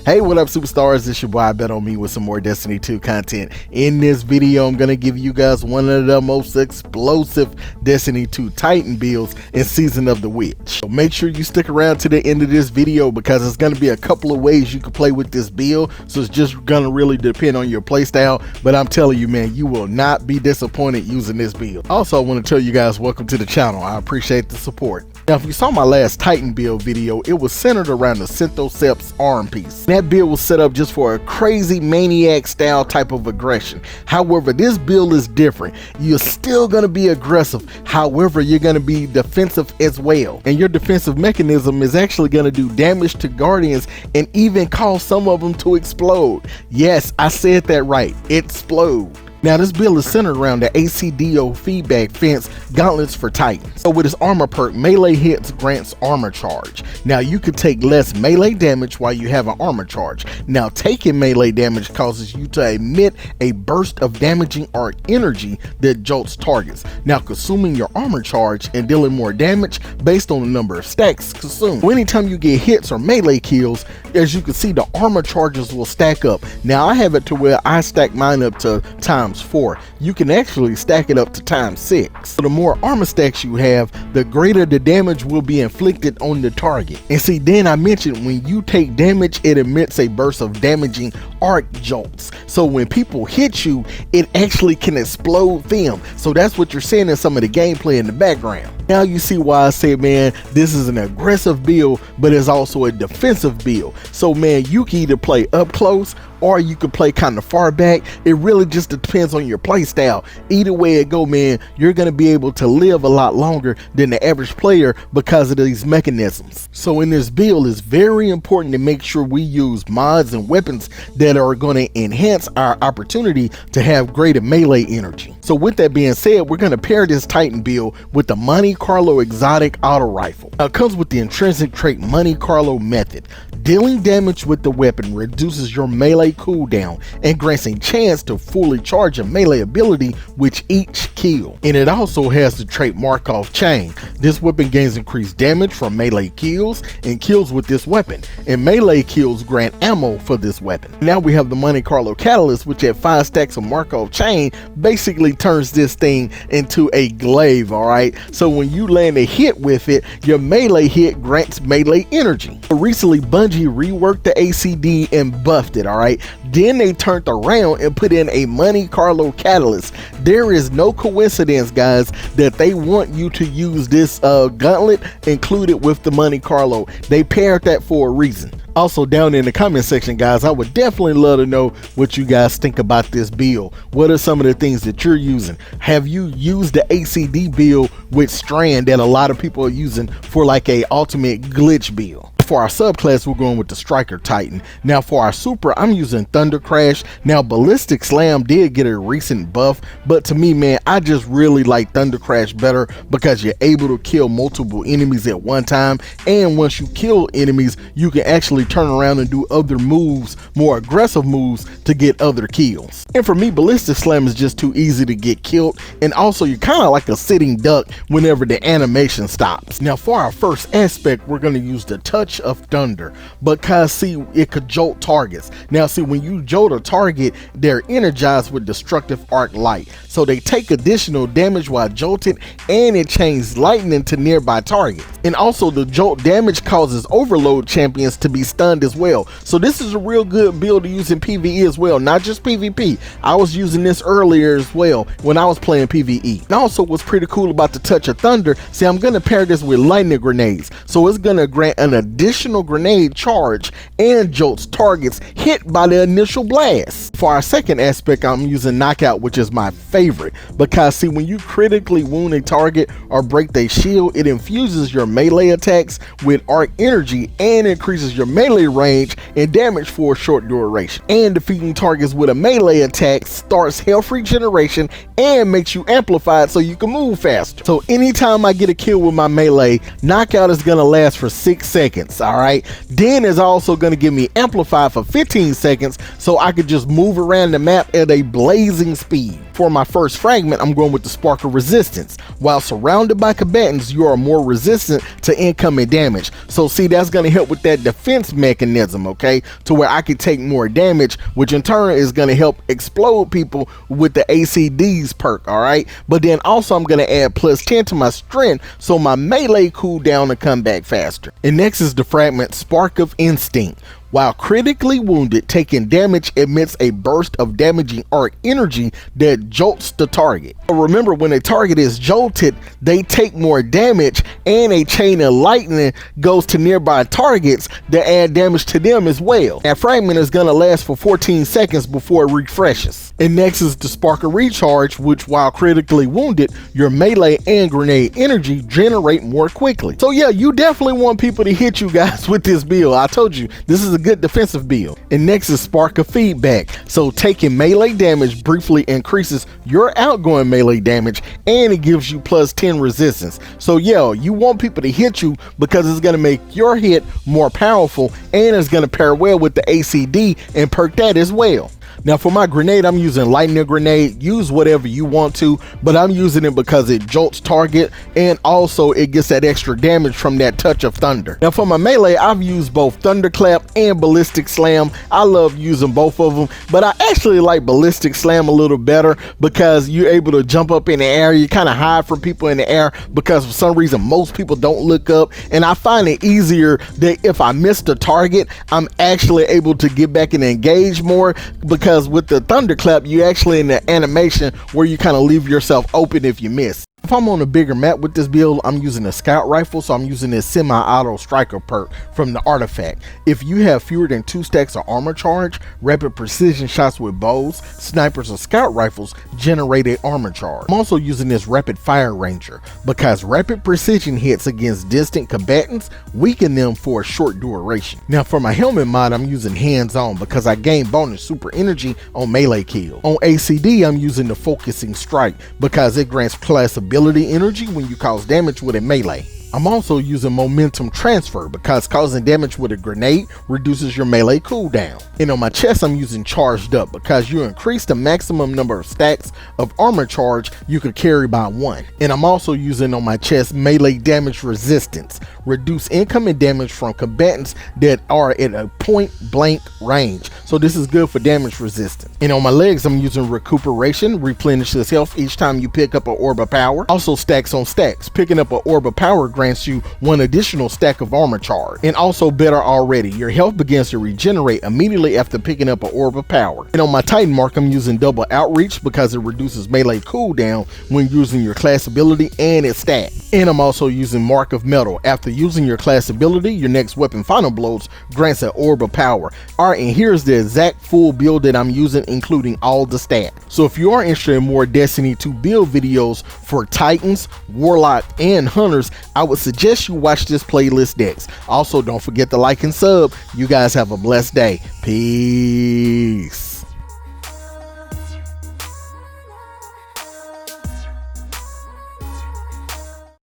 Hey, what up, superstars? It's your boy Ibetonme with some more Destiny 2 content. In this video, I'm gonna give you guys one of the most explosive Destiny 2 Titan builds in Season of the Witch. So make sure you stick around to the end of this video because it's gonna be a couple of ways you can play with this build. So it's just gonna really depend on your playstyle. But I'm telling you, man, you will not be disappointed using this build. Also, I want to tell you guys, welcome to the channel. I appreciate the support. Now, if you saw my last Titan build video, it was centered around the Synthoceps arm piece. That build was set up just for a crazy maniac style type of aggression. However, this build is different. You're still going to be aggressive. However, you're going to be defensive as well. And your defensive mechanism is actually going to do damage to Guardians and even cause some of them to explode. Yes, I said that right. Explode. Now, this build is centered around the ACDO feedback fence gauntlets for Titans. So with his armor perk, melee hits grants armor charge. Now, you could take less melee damage while you have an armor charge. Now, taking melee damage causes you to emit a burst of damaging arc energy that jolts targets. Now, consuming your armor charge and dealing more damage based on the number of stacks consumed. So anytime you get hits or melee kills, as you can see, the armor charges will stack up. Now, I have it to where I stack mine up to times 4. You can actually stack it up to times 6. So the more armor stacks you have, the greater the damage will be inflicted on the target. And see, then I mentioned when you take damage, it emits a burst of damaging arc jolts. So when people hit you, it actually can explode them. So that's what you're seeing in some of the gameplay in the background. Now you see why I say, man, this is an aggressive build, but it's also a defensive build. So man, you can either play up close or you can play kind of far back. It really just depends on your play style. Either way it go, man, you're going to be able to live a lot longer than the average player because of these mechanisms. So in this build, it's very important to make sure we use mods and weapons that are going to enhance our opportunity to have greater melee energy. So with that being said, we're going to pair this Titan build with the Monte Carlo Exotic auto rifle. Now, it comes with the intrinsic trait Monte Carlo method. Dealing damage with the weapon reduces your melee cooldown and grants a chance to fully charge a melee ability with each kill. And it also has the trait Markov chain. This weapon gains increased damage from melee kills and kills with this weapon, and melee kills grant ammo for this weapon. Now we have the Monte Carlo catalyst, which at 5 stacks of Markov chain basically turns this thing into a glaive. All right, so when you land a hit with it, your melee hit grants melee energy. Recently, Bungie reworked the ACD and buffed it. All right, then they turned around and put in a Monte Carlo catalyst. There is no coincidence, guys, that they want you to use this gauntlet included with the Monte Carlo. They paired that for a reason. Also, down in the comment section, guys, I would definitely love to know what you guys think about this build. What are some of the things that you're using? Have you used the ACD build with Strand that a lot of people are using for like a ultimate glitch build? For our subclass, we're going with the Striker Titan. Now for our super, I'm using Thunder Crash. Now Ballistic Slam did get a recent buff, but to me, man, I just really like Thunder Crash better because you're able to kill multiple enemies at one time, and once you kill enemies, you can actually turn around and do other moves, more aggressive moves to get other kills. And for me, Ballistic Slam is just too easy to get killed, and also you're kind of like a sitting duck whenever the animation stops. Now for our first aspect, we're going to use the Touch of Thunder because see, it could jolt targets. Now see, when you jolt a target, they're energized with destructive arc light, so they take additional damage while jolted, and it chains lightning to nearby targets. And also the jolt damage causes overload champions to be stunned as well. So this is a real good build to use in PvE as well, not just PvP. I was using this earlier as well when I was playing PvE. And also what's pretty cool about the Touch of Thunder, see, I'm going to pair this with lightning grenades, so it's going to grant an additional grenade charge and jolts targets hit by the initial blast. For our second aspect, I'm using Knockout, which is my favorite because see, when you critically wound a target or break their shield, it infuses your melee attacks with arc energy and increases your melee range and damage for a short duration. And defeating targets with a melee attack starts health regeneration and makes you amplified so you can move faster. So anytime I get a kill with my melee, Knockout is going to last for 6 seconds. All right, then is also going to give me amplified for 15 seconds so I could just move around the map at a blazing speed. For my first fragment, I'm going with the Spark of Resistance. While surrounded by combatants, you are more resistant to incoming damage. So see, that's going to help with that defense mechanism, okay, to where I can take more damage, which in turn is going to help explode people with the ACD's perk. All right, but then also I'm going to add plus 10 to my strength, so my melee cooldown to come back faster. And next is the fragment Spark of Instinct. While critically wounded, taking damage emits a burst of damaging arc energy that jolts the target. Remember, when a target is jolted, they take more damage, and a chain of lightning goes to nearby targets that add damage to them as well. That fragment is going to last for 14 seconds before it refreshes. And next is the Spark of Recharge, which while critically wounded, your melee and grenade energy generate more quickly. So yeah, you definitely want people to hit you guys with this build. I told you, this is a good defensive build. And next is Spark of Feedback. So taking melee damage briefly increases your outgoing melee damage, and it gives you plus 10 resistance. So yeah, you want people to hit you because it's going to make your hit more powerful, and it's going to pair well with the ACD and perk that as well. Now for my grenade, I'm using lightning grenade. Use whatever you want to, but I'm using it because it jolts target, and also it gets that extra damage from that touch of thunder. Now for my melee, I've used both thunderclap and ballistic slam. I love using both of them, but I actually like ballistic slam a little better because you're able to jump up in the air. You kind of hide from people in the air because for some reason most people don't look up, and I find it easier that if I miss the target, I'm actually able to get back and engage more, because with the thunderclap, you actually in the animation where you kind of leave yourself open if you miss. If I'm on a bigger map with this build, I'm using a scout rifle, so I'm using this semi-auto striker perk from the artifact. If you have fewer than 2 stacks of armor charge, rapid precision shots with bows, snipers, or scout rifles generate an armor charge. I'm also using this rapid fire ranger because rapid precision hits against distant combatants weaken them for a short duration. Now for my helmet mod, I'm using hands-on because I gain bonus super energy on melee kill. On ACD, I'm using the focusing strike because it grants class ability energy when you cause damage with a melee. I'm also using momentum transfer because causing damage with a grenade reduces your melee cooldown. And on my chest, I'm using charged up because you increase the maximum number of stacks of armor charge you could carry by 1. And I'm also using on my chest melee damage resistance, reduce incoming damage from combatants that are at a point blank range. So this is good for damage resistance. And on my legs, I'm using recuperation, replenishes health each time you pick up an orb of power. Also stacks on stacks, picking up an orb of power grants you 1 additional stack of armor charge. And also better already, your health begins to regenerate immediately after picking up an orb of power. And on my Titan mark, I'm using double outreach because it reduces melee cooldown when using your class ability and its stat. And I'm also using Mark of Metal. After using your class ability, your next weapon final blows grants an orb of power. Alright, and here's the exact full build that I'm using, including all the stats. So if you are interested in more Destiny 2 build videos for Titans, Warlock, and Hunters, I would suggest you watch this playlist next. Also, don't forget to like and sub. You guys have a blessed day. Peace.